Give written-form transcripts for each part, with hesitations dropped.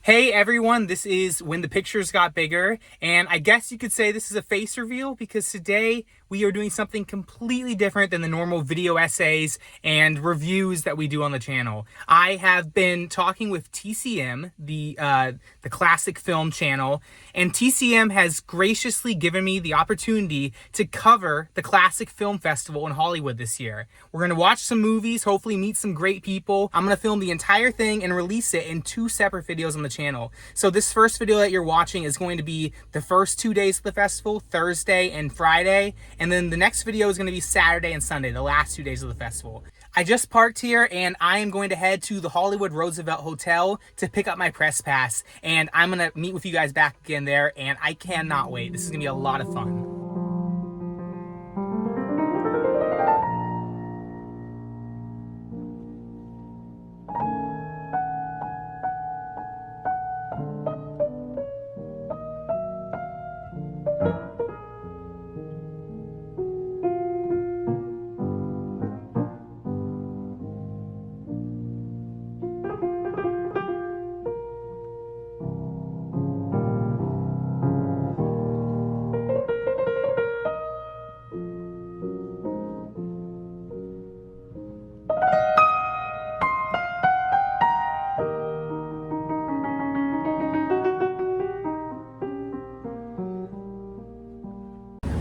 Hey everyone, this is When the Pictures Got Bigger, and I guess you could say this is a face reveal because today we are doing something completely different than the normal video essays and reviews that we do on the channel. I have been talking with TCM, the classic film channel, and TCM has graciously given me the opportunity to cover the Classic Film Festival in Hollywood this year. We're going to watch some movies, hopefully meet some great people. I'm going to film the entire thing and release it in 2 separate videos on the channel. So this first video that you're watching is going to be the first 2 days of the festival, Thursday and Friday, and then the next video is going to be Saturday and Sunday, the last 2 days of the festival. I just parked here and I am going to head to the Hollywood Roosevelt Hotel to pick up my press pass, and I'm going to meet with you guys back again there, and I cannot wait. This is going to be a lot of fun.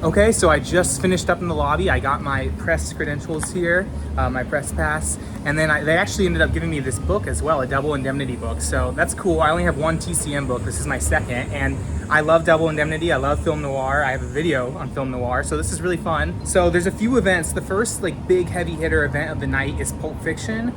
Okay, so I just finished up in the lobby. I got my press credentials here, my press pass, and then they actually ended up giving me this book as well, a Double Indemnity book. So that's cool. I only have one TCM book. This is my second, and I love Double Indemnity. I love film noir. I have a video on film noir, so this is really fun. So there's a few events. The first big heavy hitter event of the night is Pulp Fiction,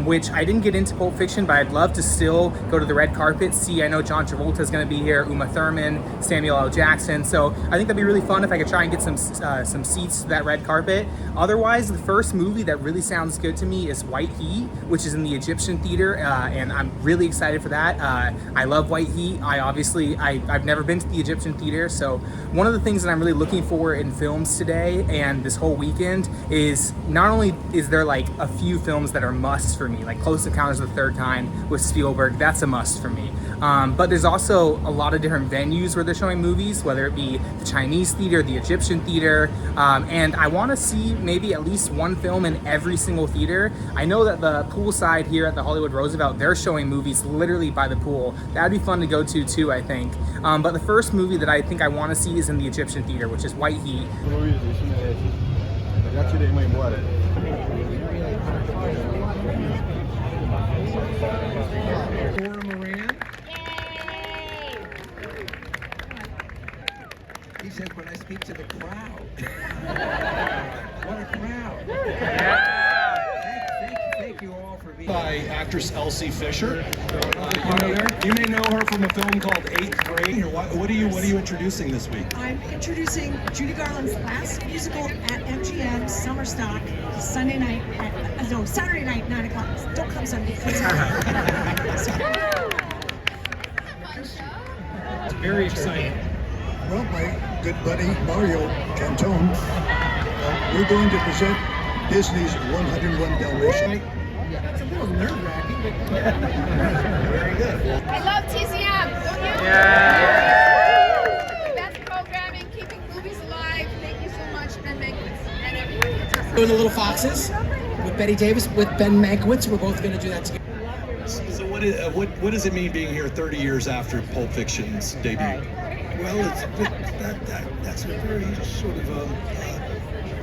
which I didn't get into Pulp Fiction, but I'd love to still go to the red carpet, see. I know John Travolta is going to be here, Uma Thurman, Samuel L. Jackson. So I think that'd be really fun if I could try and get some seats to that red carpet. Otherwise, the first movie that really sounds good to me is White Heat, which is in the Egyptian Theater, and I'm really excited for that. I love White Heat. I've never been to the Egyptian Theater, so one of the things that I'm really looking for in films today and this whole weekend is not only is there a few films that are musts for me, like Close Encounters of the Third Kind with Spielberg, that's a must for me. But there's also a lot of different venues where they're showing movies, whether it be the Chinese theater, the Egyptian theater, and I want to see maybe at least one film in every single theater. I know that the poolside here at the Hollywood Roosevelt, they're showing movies literally by the pool. That'd be fun to go to too, I think. But the first movie that I think I want to see is in the Egyptian theater, which is White Heat. He said, when I speak to the crowd. What a crowd. Thank you all for being by actress Elsie Fisher. You may know her from a film called Eighth Grade. What are you introducing this week? I'm introducing Judy Garland's last musical at MGM Summer Stock Saturday night, 9 o'clock. Don't come Sunday. It's very exciting. Well, my good buddy Mario Cantone, we're going to present Disney's 101 Dalmatians. That's a little nerve-wracking, but Very good. I love TCM, don't you? Yeah. Best programming, keeping movies alive. Thank you so much, Ben Mankiewicz, and everybody. It's awesome. Doing the Little Foxes with Betty Davis, with Ben Mankiewicz. We're both going to do that together. So what does it mean being here 30 years after Pulp Fiction's debut? Well, that's a very sort of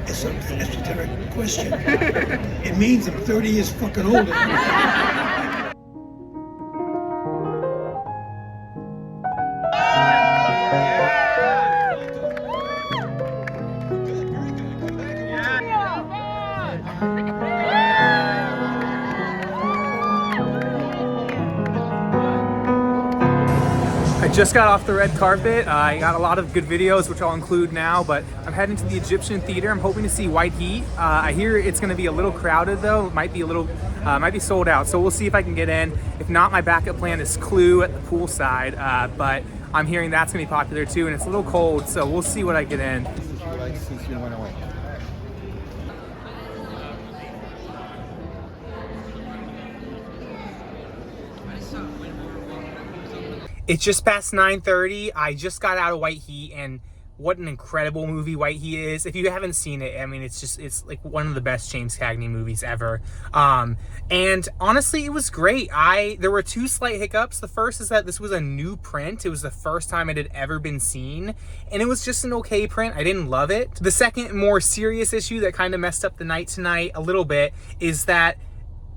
esoteric question. It means I'm 30 years fucking older. I just got off the red carpet. I got a lot of good videos, which I'll include now, but I'm heading to the Egyptian Theater. I'm hoping to see White Heat. I hear it's going to be a little crowded though. It might be sold out, so we'll see if I can get in. If not, my backup plan is Clue at the poolside, but I'm hearing that's going to be popular too, and it's a little cold, so we'll see what I get in. It's just past 9:30. I just got out of White Heat, and what an incredible movie White Heat is. If you haven't seen it, I mean, it's like one of the best James Cagney movies ever. And honestly, it was great. There were two slight hiccups. The first is that this was a new print. It was the first time it had ever been seen, and it was just an okay print. I didn't love it. The second, more serious issue that kind of messed up the night tonight a little bit is that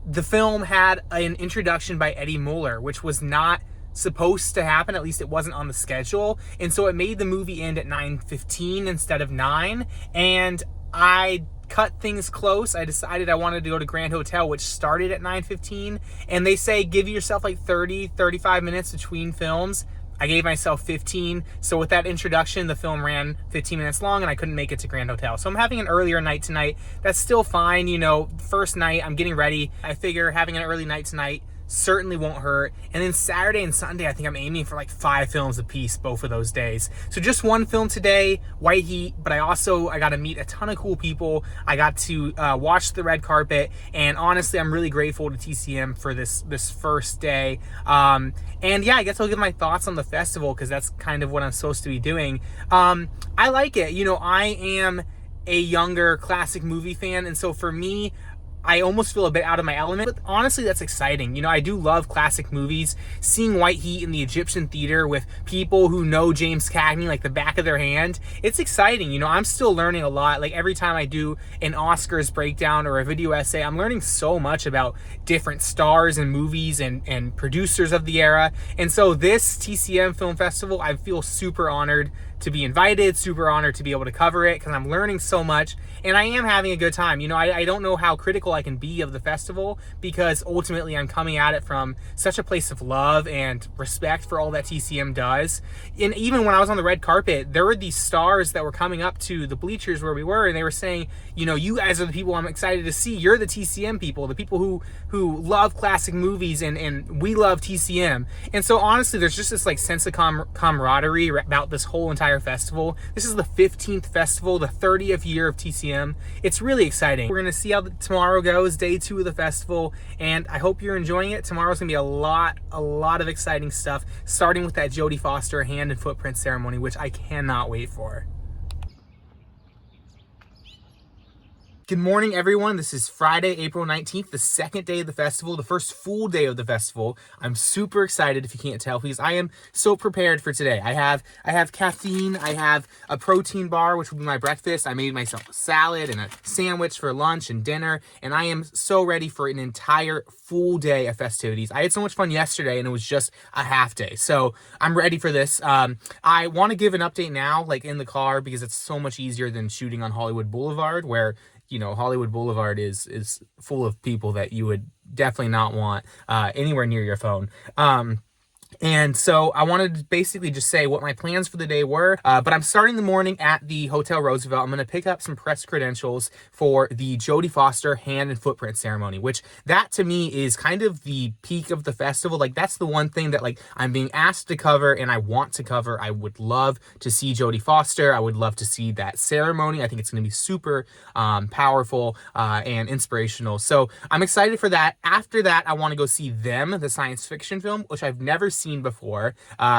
the film had an introduction by Eddie Muller, which was not supposed to happen. At least it wasn't on the schedule, and so it made the movie end at 9:15 instead of 9, and I cut things close. I decided I wanted to go to Grand Hotel, which started at 9:15, and they say give yourself like 35 minutes between films. I gave myself 15, so with that introduction, the film ran 15 minutes long, and I couldn't make it to Grand Hotel. So I'm having an earlier night tonight. That's still fine, you know, first night, I'm getting ready. I figure having an early night tonight certainly won't hurt. And then Saturday and Sunday, I think I'm aiming for like 5 films a piece both of those days. So just one film today, White Heat, but I got to meet a ton of cool people. I got to watch the red carpet, and honestly, I'm really grateful to TCM for this first day. And yeah, I guess I'll give my thoughts on the festival, because that's kind of what I'm supposed to be doing. I like it. You know, I am a younger classic movie fan, and so for me, I almost feel a bit out of my element, but honestly, that's exciting. You know, I do love classic movies. Seeing White Heat in the Egyptian theater with people who know James Cagney like the back of their hand, it's exciting. You know, I'm still learning a lot. Like every time I do an Oscars breakdown or a video essay, I'm learning so much about different stars and movies and producers of the era. And so this TCM Film Festival, I feel super honored to be invited, super honored to be able to cover it, because I'm learning so much, and I am having a good time. You know, I don't know how critical I can be of the festival, because ultimately I'm coming at it from such a place of love and respect for all that TCM does. And even when I was on the red carpet, there were these stars that were coming up to the bleachers where we were, and they were saying, you know, you guys are the people I'm excited to see. You're the TCM people, the people who love classic movies, and we love TCM. And so honestly, there's just this like sense of camaraderie about this whole entire festival. This is the 15th festival, the 30th year of TCM. It's really exciting. We're gonna see how tomorrow goes, day 2 of the festival, and I hope you're enjoying it. Tomorrow's gonna be a lot of exciting stuff, starting with that Jodie Foster hand and footprint ceremony, which I cannot wait for. Good morning, everyone. This is Friday, April 19th, the second day of the festival, the first full day of the festival. I'm super excited, if you can't tell, because I am so prepared for today. I have caffeine, I have a protein bar, which will be my breakfast. I made myself a salad and a sandwich for lunch and dinner, and I am so ready for an entire full day of festivities. I had so much fun yesterday, and it was just a half day, so I'm ready for this. I want to give an update now, like in the car, because it's so much easier than shooting on Hollywood Boulevard, where you know, Hollywood Boulevard is full of people that you would definitely not want anywhere near your phone. And so I wanted to basically just say what my plans for the day were, but I'm starting the morning at the Hotel Roosevelt. I'm going to pick up some press credentials for the Jodie Foster hand and footprint ceremony, which that to me is kind of the peak of the festival. Like that's the one thing that like I'm being asked to cover and I want to cover. I would love to see Jodie Foster. I would love to see that ceremony. I think it's going to be super powerful and inspirational. So I'm excited for that. After that, I want to go see Them, the science fiction film, which I've never seen before.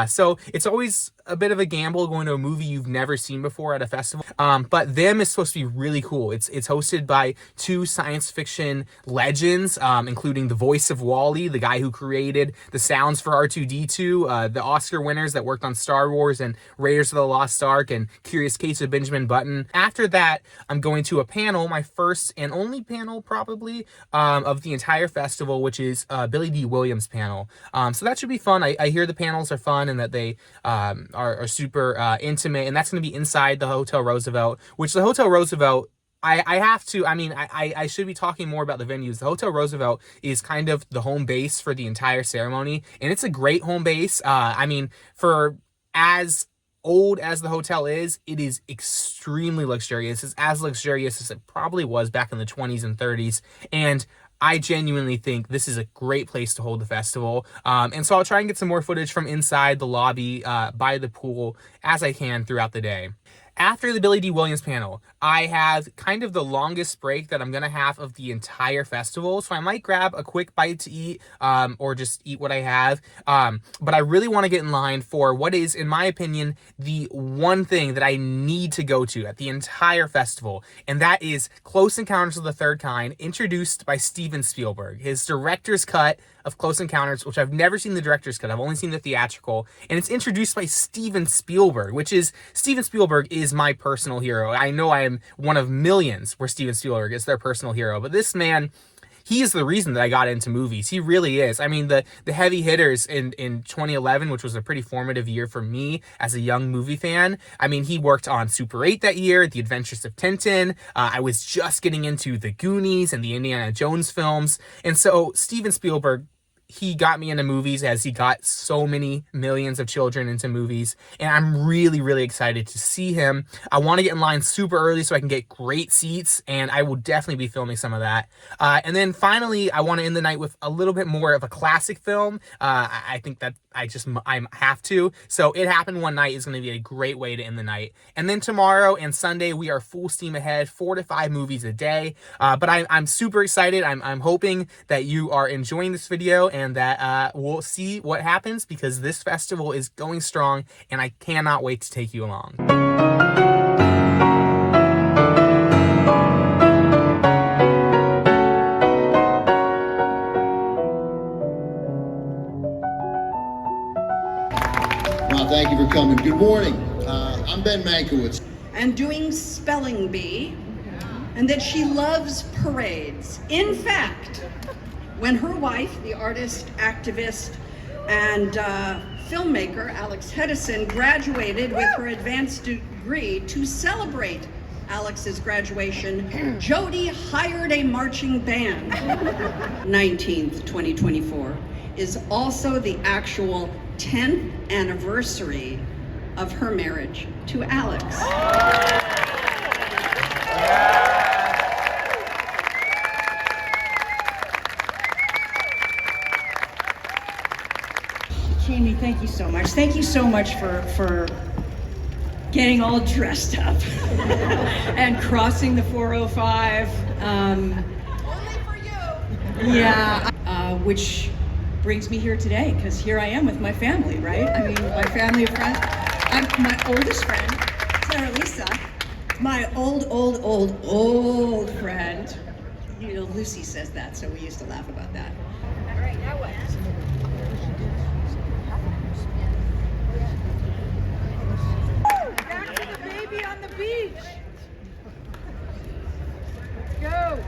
So it's always a bit of a gamble going to a movie you've never seen before at a festival. But Them is supposed to be really cool. It's hosted by 2 science fiction legends, including the voice of Wall-E, the guy who created the sounds for R2-D2, the Oscar winners that worked on Star Wars and Raiders of the Lost Ark and Curious Case of Benjamin Button. After that, I'm going to a panel, my first and only panel probably, of the entire festival, which is Billy D. Williams' panel. So that should be fun. I hear the panels are fun and that they are super intimate, and that's going to be inside the Hotel Roosevelt, which the Hotel Roosevelt, I should be talking more about the venues. The Hotel Roosevelt is kind of the home base for the entire ceremony, and it's a great home base. For as old as the hotel is, it is extremely luxurious. It's as luxurious as it probably was back in the 20s and 30s, and I genuinely think this is a great place to hold the festival. And so I'll try and get some more footage from inside the lobby by the pool as I can throughout the day. After the Billy D. Williams panel, I have kind of the longest break that I'm gonna have of the entire festival, so I might grab a quick bite to eat, or just eat what I have. But I really want to get in line for what is, in my opinion, the one thing that I need to go to at the entire festival, and that is Close Encounters of the Third Kind, introduced by Steven Spielberg. His director's cut of Close Encounters, which I've never seen the director's cut, I've only seen the theatrical, and it's introduced by Steven Spielberg, which is, Steven Spielberg is my personal hero. I know I am one of millions where Steven Spielberg is their personal hero, but this man, he is the reason that I got into movies. He really is. I mean, the heavy hitters in 2011, which was a pretty formative year for me as a young movie fan. I mean, he worked on Super 8 that year, The Adventures of Tintin. I was just getting into The Goonies and the Indiana Jones films. And so Steven Spielberg, he got me into movies as he got so many millions of children into movies, and I'm really, really excited to see him. I want to get in line super early so I can get great seats, and I will definitely be filming some of that. And then finally, I want to end the night with a little bit more of a classic film. I think that I have to. So It Happened One Night is going to be a great way to end the night. And then tomorrow and Sunday, we are full steam ahead, 4 to 5 movies a day. But I'm super excited. I'm hoping that you are enjoying this video and that we'll see what happens, because this festival is going strong and I cannot wait to take you along. Well, thank you for coming. Good morning. I'm Ben Mankiewicz. And doing spelling bee, and that she loves parades. In fact, when her wife, the artist, activist, and filmmaker Alex Hedison, graduated with her advanced degree, to celebrate Alex's graduation, Jodie hired a marching band. 19th, 2024 is also the actual 10th anniversary of her marriage to Alex. Jamie, thank you so much. Thank you so much for getting all dressed up and crossing the 405. Only for you. Yeah, which brings me here today, because here I am with my family, right? I mean, my family of friends. My oldest friend, Sarah Lisa, my old friend. You know, Lucy says that, so we used to laugh about that. All right, now what? Back to the baby on the beach. Go.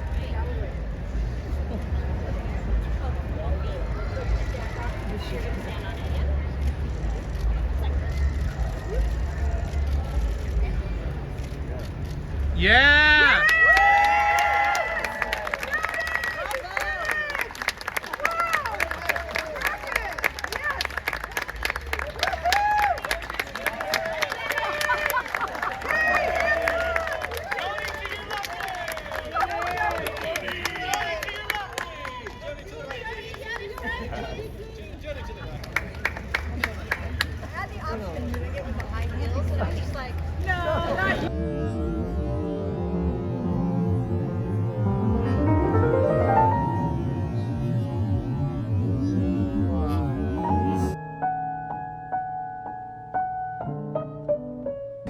Yeah!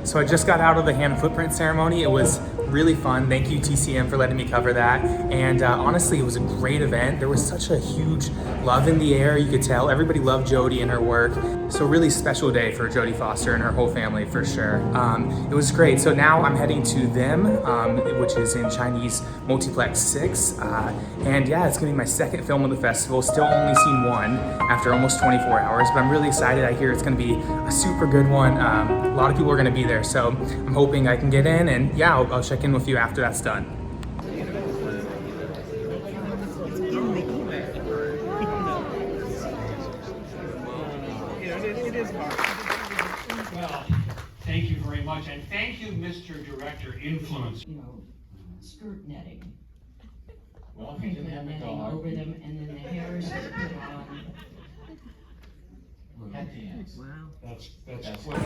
So I just got out of the hand footprint ceremony. It was really fun. Thank you, TCM, for letting me cover that. And honestly, it was a great event. There was such a huge love in the air. You could tell everybody loved Jodie and her work. So really special day for Jodie Foster and her whole family, for sure. It was great. So now I'm heading to Them, which is in Chinese Multiplex 6. And yeah, it's gonna be my second film of the festival. Still only seen one after almost 24 hours, but I'm really excited. I hear it's gonna be a super good one. A lot of people are gonna be there. So I'm hoping I can get in, and yeah, I'll check in with you after that's done. Well, thank you very much, and thank you, Mr. Director, Influence. You know, skirt netting. Well, if you didn't have a Netting dog. over them, and then the hairs is put on.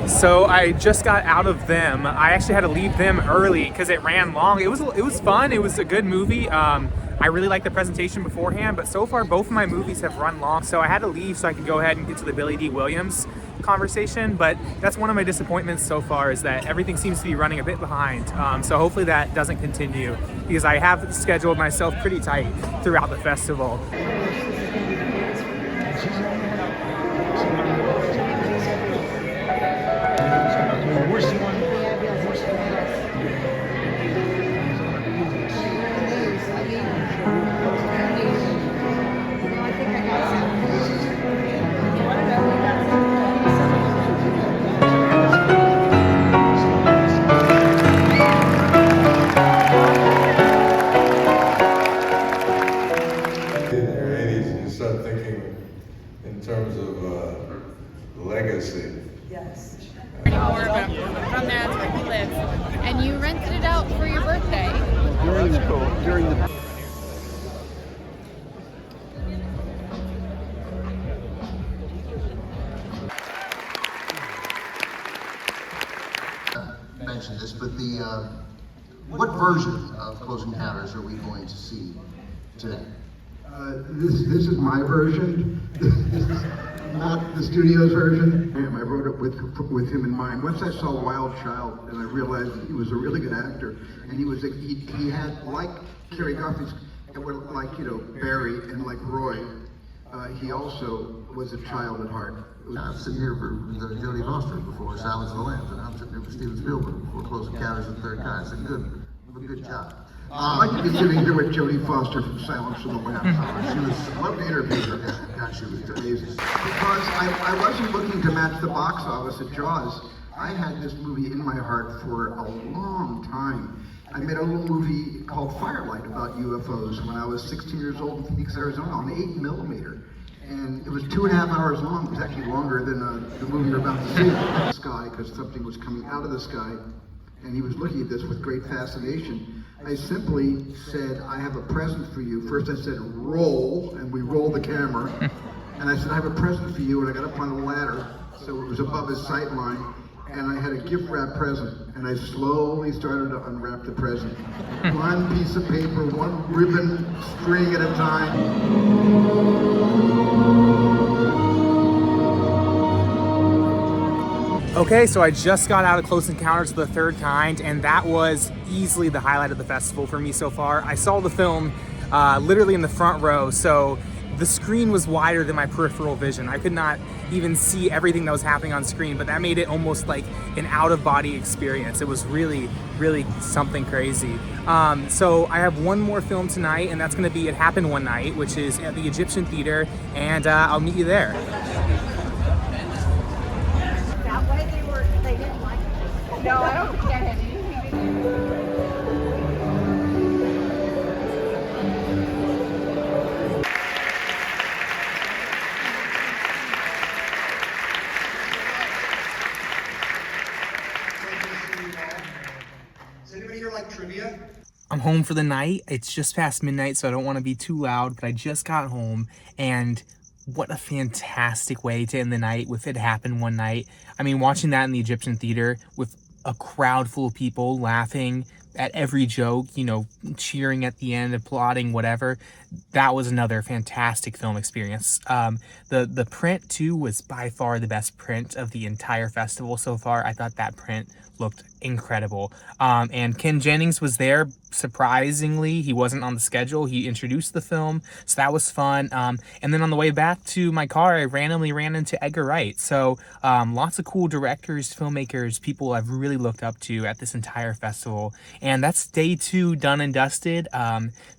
So I just got out of them. I actually had to leave them early because it ran long. It was fun. It was a good movie. I really liked the presentation beforehand, but so far both of my movies have run long, so I had to leave so I could go ahead and get to the Billy D. Williams conversation. But that's one of my disappointments so far, is that everything seems to be running a bit behind. So hopefully that doesn't continue, because I have scheduled myself pretty tight throughout the festival. In terms of legacy. Yes. More of it. From there, that's where he lives. And you rented it out for your birthday. During the mention this, but what version of Close Encounters are we going to see today? This is my version. This is not the studio's version. I wrote it with him in mind. Once I saw Wild Child, and I realized that he was a really good actor, and he had, like Cary Guffey's, like Barry and like Roy, he also was a child at heart. I'm sitting here for Jodie Foster before Silence of the Lambs, and I'm sitting here for Steven Spielberg before Close Encounters of the Third Kind. It's a good job. I'd like to be sitting here with Jodie Foster from Silence of the Lambs. I love to interview her. God, she was amazing. Because I wasn't looking to match the box office at Jaws. I had this movie in my heart for a long time. I made a little movie called Firelight about UFOs when I was 16 years old in Phoenix, Arizona, on 8mm. And it was 2.5 hours long. It was actually longer than the movie you're about to see. The sky, because something was coming out of the sky, and he was looking at this with great fascination. I simply said, I have a present for you. First I said, roll, and we rolled the camera. And I said, I have a present for you, and I got up on a ladder, so it was above his sight line, and I had a gift wrap present, and I slowly started to unwrap the present. One piece of paper, one ribbon string at a time. Okay, so I just got out of Close Encounters of the Third Kind, and that was easily the highlight of the festival for me so far. I saw the film literally in the front row, so the screen was wider than my peripheral vision. I could not even see everything that was happening on screen, but that made it almost like an out-of-body experience. It was really, really something crazy. So I have one more film tonight, and that's gonna be It Happened One Night, which is at the Egyptian Theater, and I'll meet you there. No, I don't get it. Does anybody here like trivia? I'm home for the night. It's just past midnight, so I don't want to be too loud, but I just got home, and what a fantastic way to end the night with It Happened One Night. I mean, watching that in the Egyptian Theater with a crowd full of people laughing at every joke, cheering at the end, applauding, whatever. That was another fantastic film experience. The print too was by far the best print of the entire festival so far. I thought that print looked incredible. And Ken Jennings was there. Surprisingly, he wasn't on the schedule. He introduced the film, so that was fun. And then on the way back to my car, I randomly ran into Edgar Wright. So lots of cool directors, filmmakers, people I've really looked up to at this entire festival. And that's day 2 done and dusted.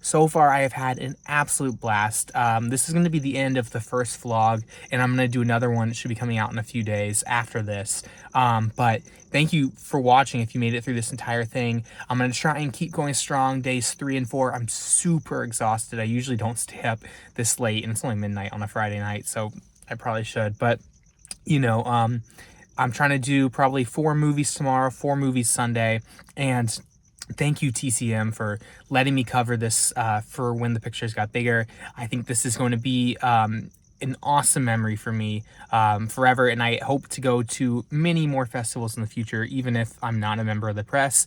So far, I have had an absolute blast. This is going to be the end of the first vlog, and I'm going to do another one. It should be coming out in a few days after this. But thank you for watching if you made it through this entire thing. I'm going to try and keep going strong days 3 and 4. I'm super exhausted. I usually don't stay up this late, and it's only midnight on a Friday night, so I probably should. But, I'm trying to do probably 4 movies tomorrow, 4 movies Sunday, and thank you, TCM, for letting me cover this for When the Pictures Got Bigger. I think this is going to be an awesome memory for me forever, and I hope to go to many more festivals in the future, even if I'm not a member of the press.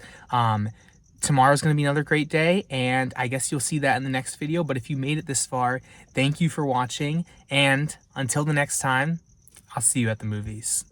Tomorrow's going to be another great day, and I guess you'll see that in the next video. But if you made it this far, thank you for watching, and until the next time, I'll see you at the movies.